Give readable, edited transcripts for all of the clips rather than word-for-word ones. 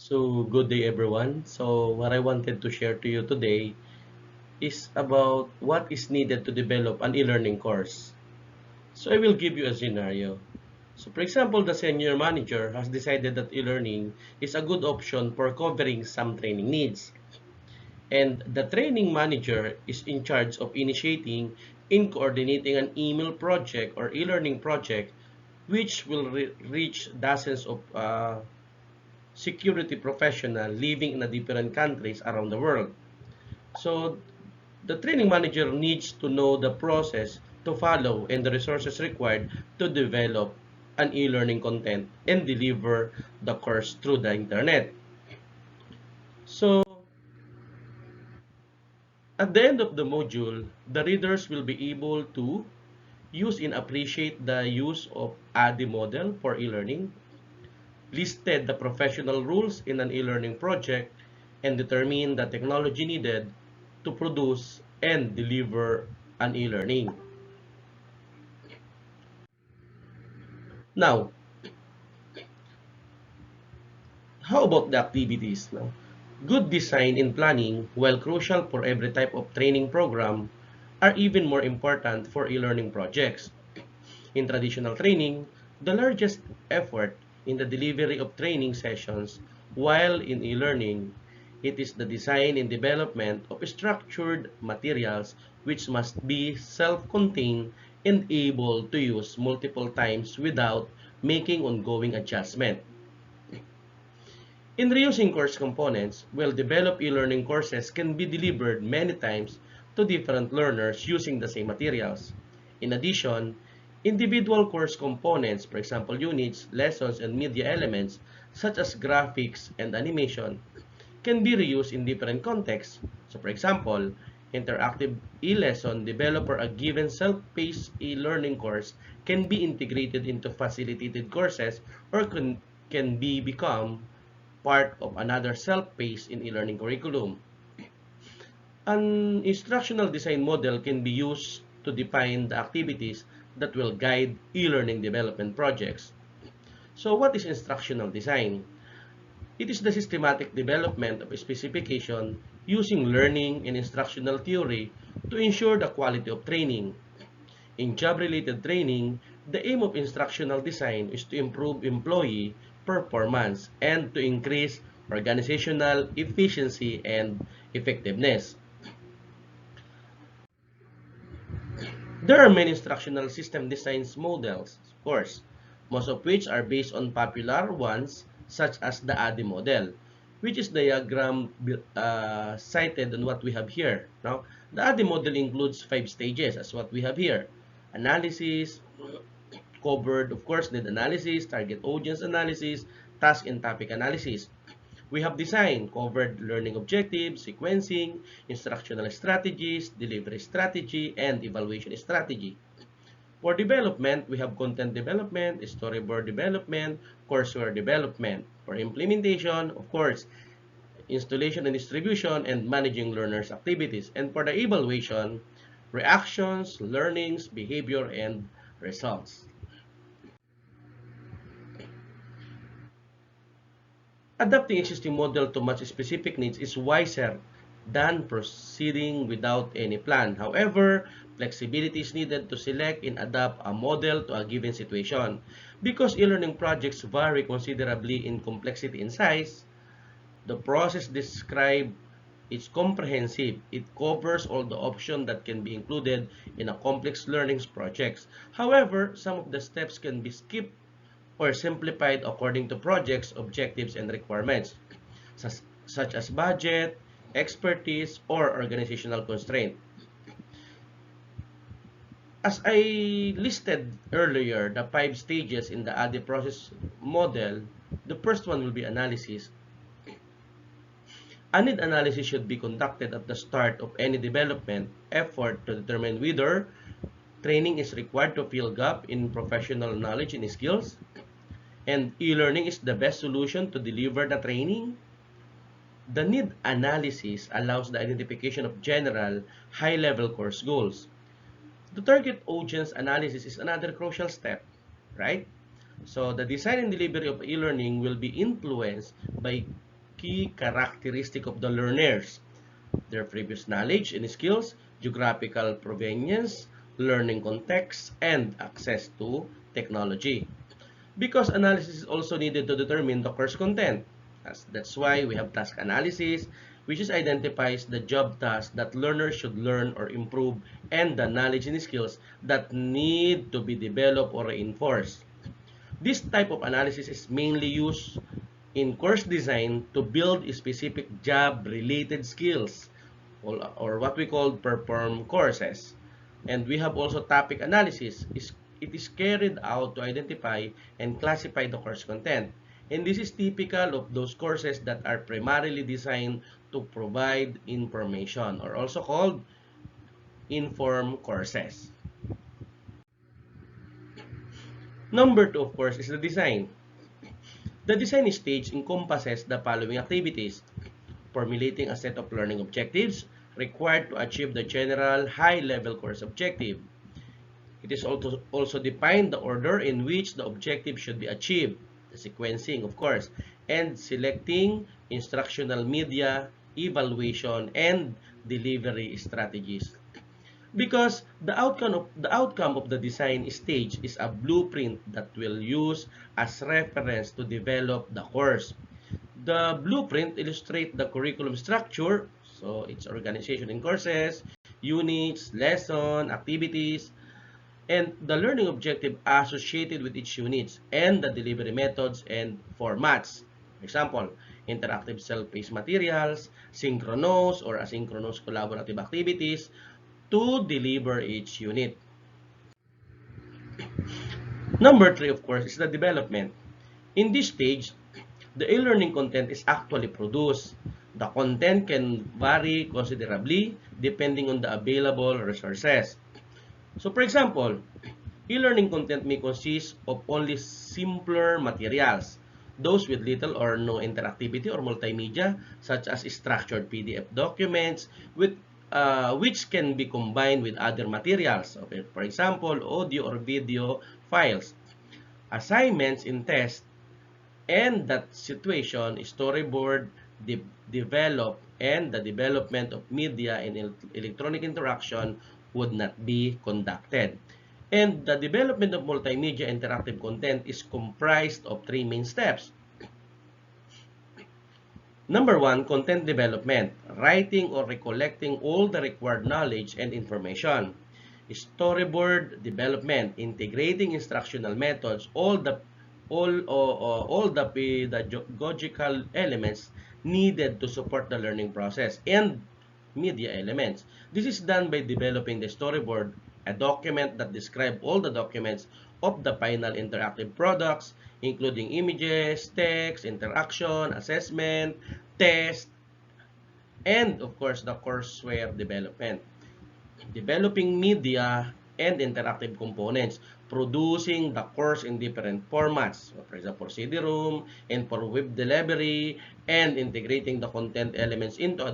So, good day everyone. So, what I wanted to share to you today is about what is needed to develop an e-learning course. So, I will give you a scenario. So, for example, the senior manager has decided that e-learning is a good option for covering some training needs. And the training manager is in charge of initiating in coordinating an email project or e-learning project which will reach dozens of security professional living in the different countries around the world. So the training manager needs to know the process to follow and the resources required to develop an e-learning content and deliver the course through the internet. So at the end of the module, the readers will be able to use and appreciate the use of ADDIE model for e-learning, listed the professional rules in an e-learning project, and determine the technology needed to produce and deliver an e-learning. Now, how about the activities? Now, good design and planning, while crucial for every type of training program, are even more important for e-learning projects. In traditional training, the largest effort in the delivery of training sessions, while in e-learning, it is the design and development of structured materials which must be self-contained and able to use multiple times without making ongoing adjustment. In reusing course components, well-developed e-learning courses can be delivered many times to different learners using the same materials. In addition, individual course components, for example units, lessons, and media elements, such as graphics and animation, can be reused in different contexts. So for example, interactive e-lesson developed for a given self-paced e-learning course can be integrated into facilitated courses or can be become part of another self-paced in e-learning curriculum. An instructional design model can be used to define the activities that will guide e-learning development projects. So what is instructional design? It is the systematic development of a specification using learning and instructional theory to ensure the quality of training. In job-related training, the aim of instructional design is to improve employee performance and to increase organizational efficiency and effectiveness. There are many instructional system designs models, of course, most of which are based on popular ones such as the ADDIE model, which is diagram cited on what we have here. Now, the ADDIE model includes 5 stages as what we have here. Analysis, covered, of course, need analysis, target audience analysis, task and topic analysis. We have design, covered learning objectives, sequencing, instructional strategies, delivery strategy, and evaluation strategy. For development, we have content development, storyboard development, courseware development. For implementation, of course, installation and distribution, and managing learners' activities. And for the evaluation, reactions, learnings, behavior, and results. Adapting existing model to match specific needs is wiser than proceeding without any plan. However, flexibility is needed to select and adapt a model to a given situation. Because e-learning projects vary considerably in complexity and size, the process described is comprehensive. It covers all the options that can be included in a complex learning projects. However, some of the steps can be skipped or simplified according to projects, objectives, and requirements, such as budget, expertise, or organizational constraint. As I listed earlier, the 5 stages in the ADDIE process model, the first one will be analysis. A need analysis should be conducted at the start of any development effort to determine whether training is required to fill gap in professional knowledge and skills, and e-learning is the best solution to deliver the training. The need analysis allows the identification of general, high-level course goals. The target audience analysis is another crucial step, right? So the design and delivery of e-learning will be influenced by key characteristic of the learners: their previous knowledge and skills, geographical provenience, learning context, and access to technology. Because analysis is also needed to determine the course content. That's why we have task analysis, which is identifies the job tasks that learners should learn or improve and the knowledge and skills that need to be developed or reinforced. This type of analysis is mainly used in course design to build specific job-related skills, or what we call perform courses. And we have also topic analysis. It is carried out to identify and classify the course content. And this is typical of those courses that are primarily designed to provide information, or also called inform courses. Number two, of course, is the design. The design stage encompasses the following activities: formulating a set of learning objectives required to achieve the general high-level course objective. It is also defined the order in which the objective should be achieved, the sequencing, of course, and selecting instructional media, evaluation, and delivery strategies. Because the outcome of the design stage is a blueprint that will use as reference to develop the course. The blueprint illustrates the curriculum structure, so its organization in courses, units, lesson, activities, and the learning objective associated with each unit, and the delivery methods and formats. For example, interactive self-paced materials, synchronous or asynchronous collaborative activities to deliver each unit. Number three, of course, is the development. In this stage, the e-learning content is actually produced. The content can vary considerably depending on the available resources. So, for example, e-learning content may consist of only simpler materials, those with little or no interactivity or multimedia, such as structured PDF documents, which can be combined with other materials, okay? For example, audio or video files, assignments in tests, and that situation, storyboard, develop, and the development of media and electronic interaction would not be conducted. And the development of multimedia interactive content is comprised of three main steps. Number one, content development, writing or recollecting all the required knowledge and information. Storyboard development, integrating instructional methods, all the pedagogical elements needed to support the learning process, and media elements. This is done by developing the storyboard, a document that describes all the documents of the final interactive products, including images, text, interaction, assessment, test, and of course the courseware development. Developing media and interactive components, producing the course in different formats, so for example, for CD-ROM and for web delivery, and integrating the content elements into a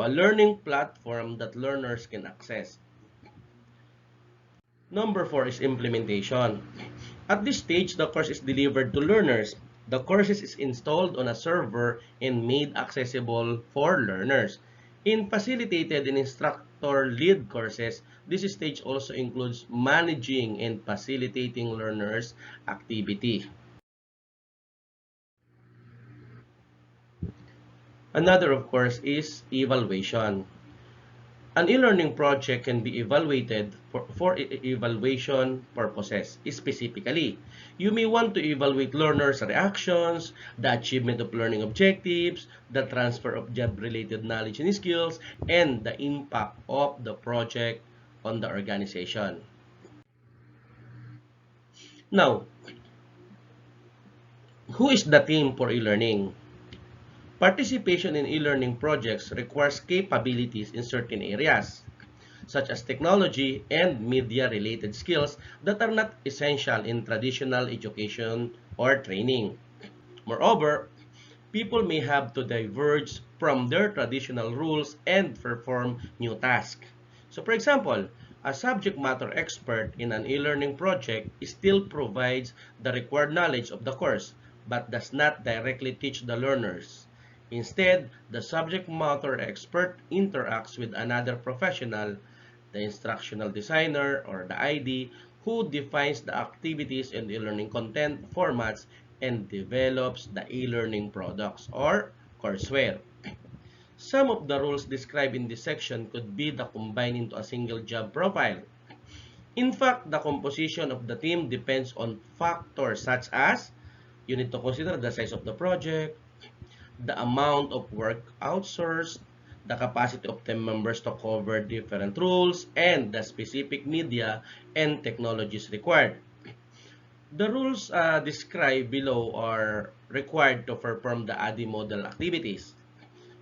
learning platform that learners can access. Number four is implementation. At this stage, the course is delivered to learners. The course is installed on a server and made accessible for learners. In facilitated and instructor-led courses, this stage also includes managing and facilitating learners' activity. Another, of course, is evaluation. An e-learning project can be evaluated for evaluation purposes. Specifically, you may want to evaluate learners' reactions, the achievement of learning objectives, the transfer of job-related knowledge and skills, and the impact of the project on the organization. Now, who is the team for e-learning? Participation in e-learning projects requires capabilities in certain areas, such as technology and media-related skills that are not essential in traditional education or training. Moreover, people may have to diverge from their traditional rules and perform new tasks. So, for example, a subject matter expert in an e-learning project still provides the required knowledge of the course, but does not directly teach the learners. Instead, the subject matter expert interacts with another professional, the instructional designer or the ID, who defines the activities and e-learning content formats and develops the e-learning products or courseware. Some of the rules described in this section could be combined into a single job profile. In fact, the composition of the team depends on factors such as you need to consider the size of the project, the amount of work outsourced, the capacity of team members to cover different roles, and the specific media and technologies required. The rules described below are required to perform the ADDIE model activities.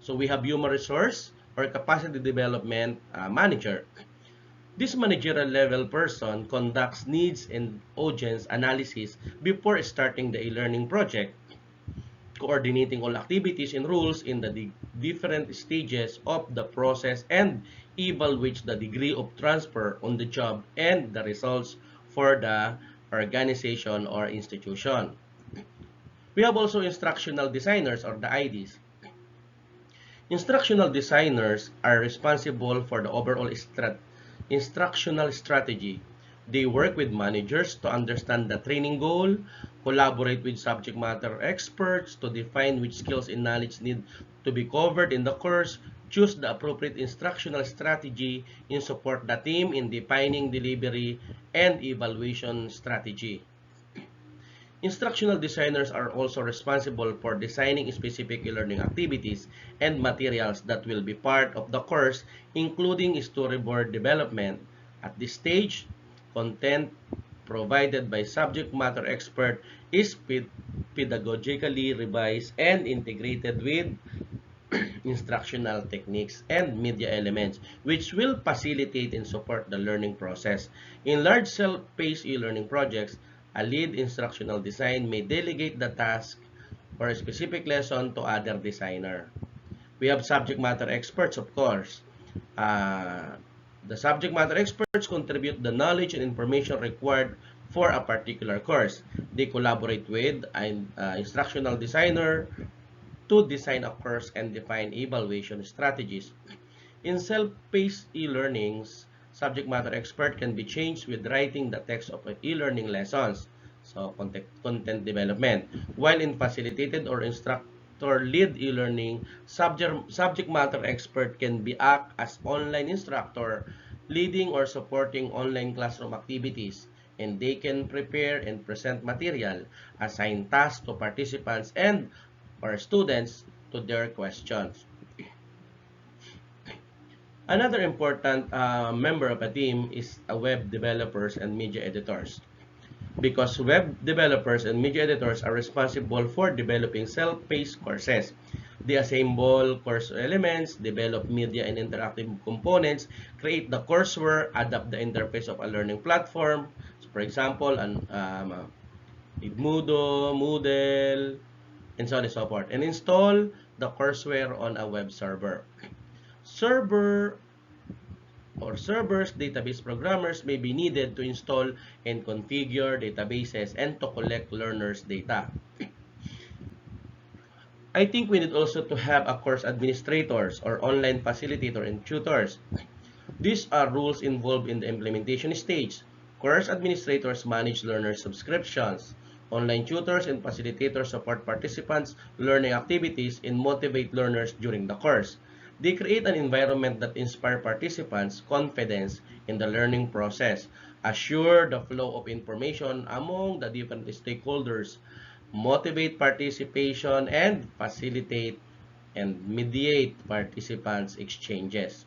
So we have human resource or capacity development manager. This managerial level person conducts needs and audience analysis before starting the e-learning project, coordinating all activities and rules in the different stages of the process and evaluates the degree of transfer on the job and the results for the organization or institution. We have also instructional designers or the IDs. Instructional designers are responsible for the overall instructional strategy. They work with managers to understand the training goal, collaborate with subject matter experts to define which skills and knowledge need to be covered in the course, choose the appropriate instructional strategy, and support the team in defining delivery and evaluation strategy. Instructional designers are also responsible for designing specific e-learning activities and materials that will be part of the course, including storyboard development. At this stage, content provided by subject matter expert is pedagogically revised and integrated with instructional techniques and media elements, which will facilitate and support the learning process. In large self-paced e-learning projects, a lead instructional design may delegate the task or a specific lesson to other designer. We have subject matter experts, of course. Uh, the subject matter experts contribute the knowledge and information required for a particular course. They collaborate with an instructional designer to design a course and define evaluation strategies. In self-paced e-learnings, subject matter expert can be changed with writing the text of e-learning lessons, so content development. While in facilitated or instructor-led e-learning, subject matter expert can be act as online instructor, leading or supporting online classroom activities, and they can prepare and present material, assign tasks to participants and or students to their questions. Another important member of a team is web developers and media editors. Because web developers and media editors are responsible for developing self-paced courses. They assemble course elements, develop media and interactive components, create the courseware, adapt the interface of a learning platform. So for example, Moodle, and so on and so forth, and install the courseware on a web server. Server or servers, database programmers may be needed to install and configure databases and to collect learners' data. I think we need also to have a course administrators or online facilitator and tutors. These are rules involved in the implementation stage. Course administrators manage learner subscriptions. Online tutors and facilitators support participants' learning activities and motivate learners during the course. They create an environment that inspires participants' confidence in the learning process, assure the flow of information among the different stakeholders, motivate participation, and facilitate and mediate participants' exchanges.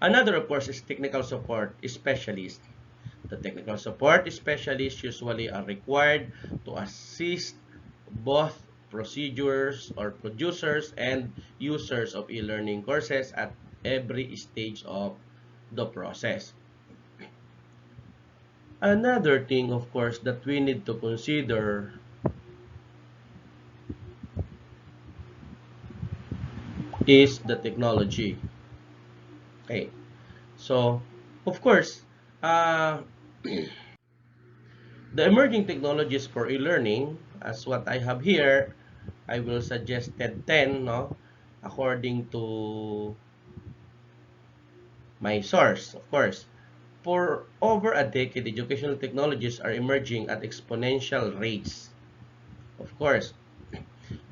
Another, of course, is technical support specialists. The technical support specialists usually are required to assist both procedures or producers and users of e-learning courses at every stage of the process. Another thing, of course, that we need to consider is the technology. Okay, so of course, uh, The emerging technologies for e-learning, as what I have here, I will suggest 10, no? According to my source, of course. For over a decade, educational technologies are emerging at exponential rates, of course.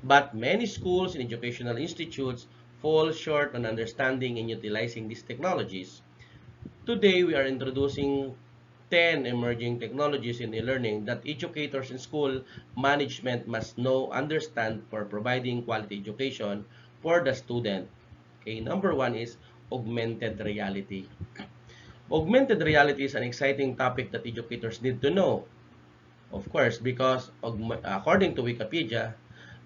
But many schools and educational institutes fall short on understanding and utilizing these technologies. Today, we are introducing 10 emerging technologies in e-learning that educators and school management must know, understand for providing quality education for the student. Okay, number one is augmented reality. Augmented reality is an exciting topic that educators need to know. Of course, because according to Wikipedia,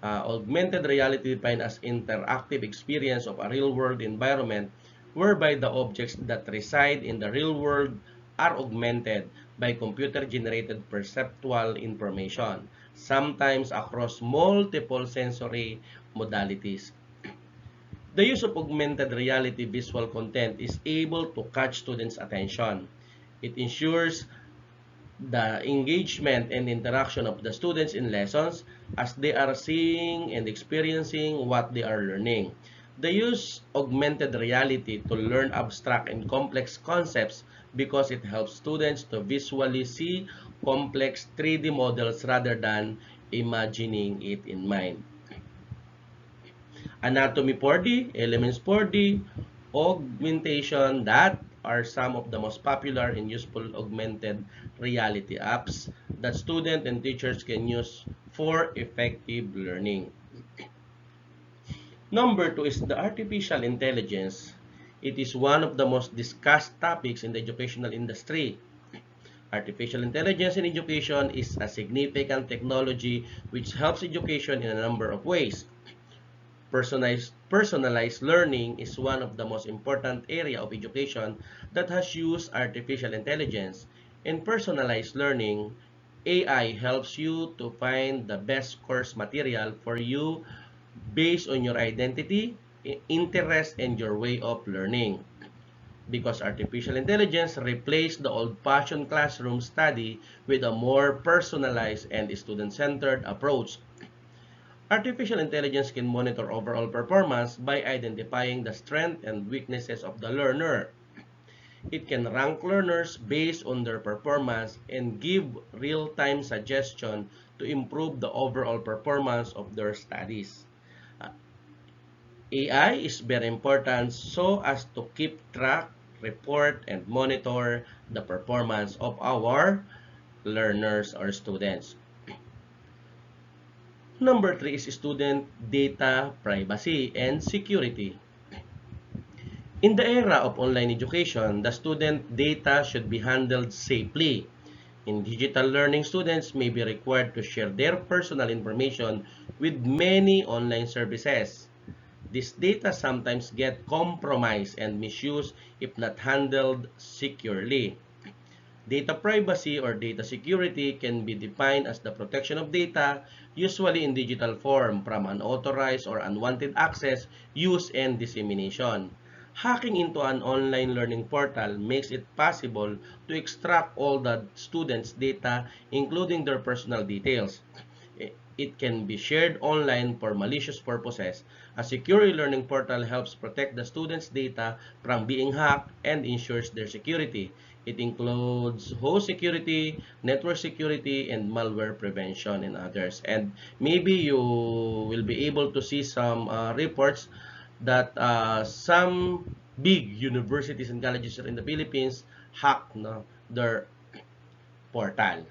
augmented reality defined as interactive experience of a real-world environment whereby the objects that reside in the real world are augmented by computer-generated perceptual information, sometimes across multiple sensory modalities. The use of augmented reality visual content is able to catch students' attention. It ensures the engagement and interaction of the students in lessons as they are seeing and experiencing what they are learning. They use augmented reality to learn abstract and complex concepts because it helps students to visually see complex 3D models rather than imagining it in mind. Anatomy 4D, Elements 4D, Augmentation, that are some of the most popular and useful augmented reality apps that students and teachers can use for effective learning. Number two is the artificial intelligence. It is one of the most discussed topics in the educational industry. Artificial intelligence in education is a significant technology which helps education in a number of ways. Personalized learning is one of the most important area of education that has used artificial intelligence. In personalized learning, AI helps you to find the best course material for you based on your identity, interest, and your way of learning. Because artificial intelligence replaced the old-fashioned classroom study with a more personalized and student-centered approach. Artificial intelligence can monitor overall performance by identifying the strengths and weaknesses of the learner. It can rank learners based on their performance and give real-time suggestion to improve the overall performance of their studies. Uh, AI is very important so as to keep track, report, and monitor the performance of our learners or students. Number three is student data privacy and security. In the era of online education, the student data should be handled safely. In digital learning, students may be required to share their personal information with many online services. This data sometimes get compromised and misused if not handled securely. Data privacy or data security can be defined as the protection of data, usually in digital form, from unauthorized or unwanted access, use, and dissemination. Hacking into an online learning portal makes it possible to extract all the students' data, including their personal details. It can be shared online for malicious purposes. A secure learning portal helps protect the students' data from being hacked and ensures their security. It includes host security, network security, and malware prevention and others. And maybe you will be able to see some reports that some big universities and colleges in the Philippines hack, no, their portal.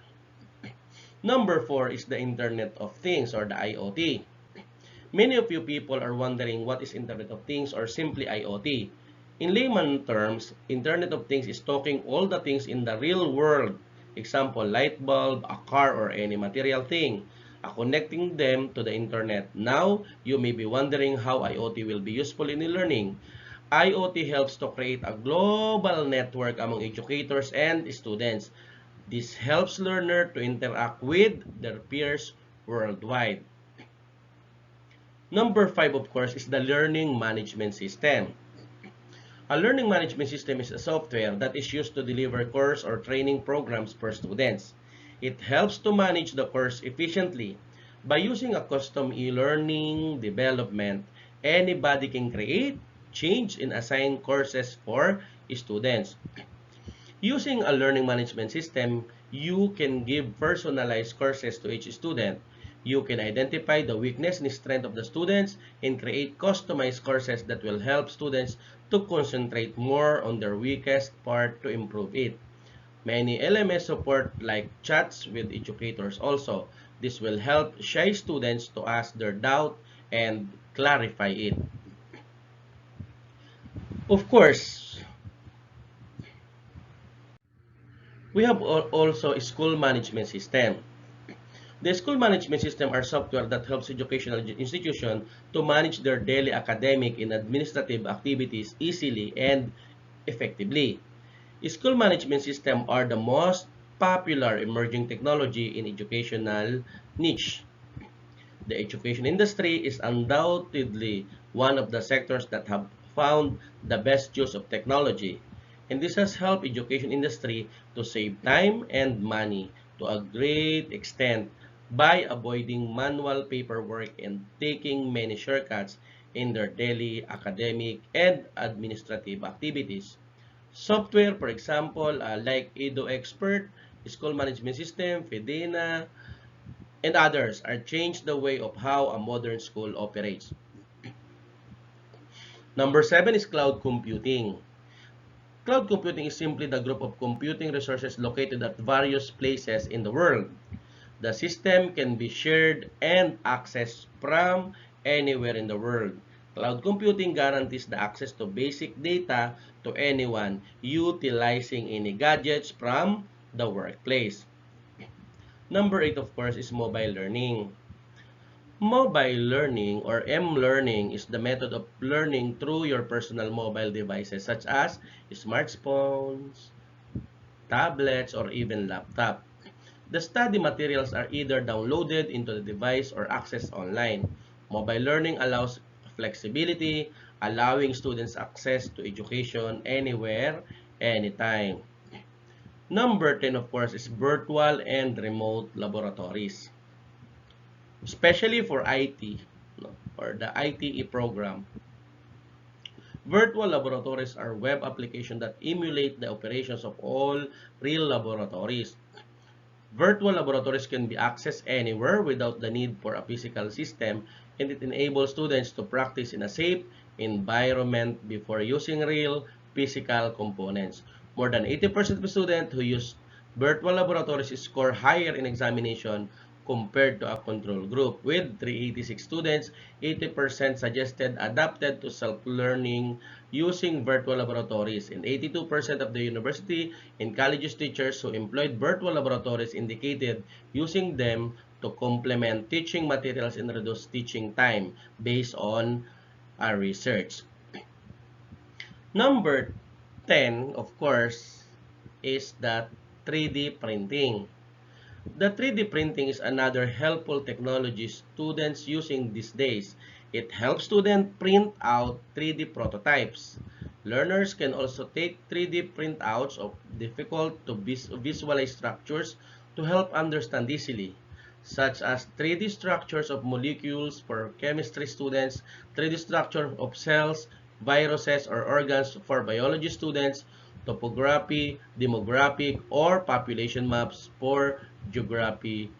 Number four is the Internet of Things or the IoT. Many of you people are wondering what is Internet of Things or simply IoT. In layman terms, Internet of Things is talking all the things in the real world. Example, light bulb, a car, or any material thing. Connecting them to the Internet. Now, you may be wondering how IoT will be useful in e-learning. IoT helps to create a global network among educators and students. This helps learners to interact with their peers worldwide. Number five, of course, is the learning management system. A learning management system is a software that is used to deliver course or training programs for students. It helps to manage the course efficiently. By using a custom e-learning development, anybody can create, change, and assign courses for students. Using a learning management system, you can give personalized courses to each student. You can identify the weakness and strength of the students and create customized courses that will help students to concentrate more on their weakest part to improve it. Many LMS support like chats with educators also. This will help shy students to ask their doubt and clarify it. Of course, we have also a school management system. The school management system are software that helps educational institutions to manage their daily academic and administrative activities easily and effectively. School management systems are the most popular emerging technology in educational niche. The education industry is undoubtedly one of the sectors that have found the best use of technology, and this has helped education industry to save time and money to a great extent by avoiding manual paperwork and taking many shortcuts in their daily academic and administrative activities. Software, for example, like Edu Expert, School Management System, Fedena, and others are changed the way of how a modern school operates. Number 7 is cloud computing. Cloud computing is simply the group of computing resources located at various places in the world. The system can be shared and accessed from anywhere in the world. Cloud computing guarantees the access to basic data to anyone utilizing any gadgets from the workplace. Number 8, of course, is mobile learning. Mobile learning or M-learning is the method of learning through your personal mobile devices such as smartphones, tablets, or even laptop. The study materials are either downloaded into the device or accessed online. Mobile learning allows flexibility, allowing students access to education anywhere, anytime. Number 10, of course, is virtual and remote laboratories, especially for IT, no, or the ITE program. Virtual laboratories are web applications that emulate the operations of all real laboratories. Virtual laboratories can be accessed anywhere without the need for a physical system, and it enables students to practice in a safe environment before using real physical components. More than 80% of students who use virtual laboratories score higher in examination compared to a control group. With 386 students, 80% suggested adapted to self-learning using virtual laboratories, and 82% of the university and colleges teachers who employed virtual laboratories indicated using them to complement teaching materials and reduce teaching time based on our research. Number 10, of course, is the 3D printing. The 3D printing is another helpful technology students using these days. It helps students print out 3D prototypes. Learners can also take 3D printouts of difficult to visualize structures to help understand easily, such as 3D structures of molecules for chemistry students, 3D structure of cells, viruses, or organs for biology students, topography, demographic, or population maps for geography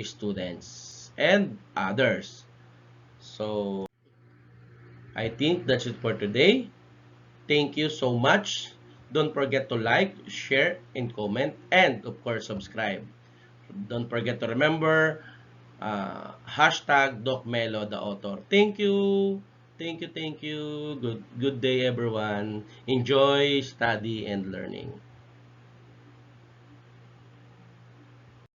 students, and others. So, I think that's it for today. Thank you so much. Don't forget to like, share, and comment, and of course, subscribe. Don't forget to remember hashtag DocMelo the author. Thank you. Thank you. Good day, everyone. Enjoy study and learning.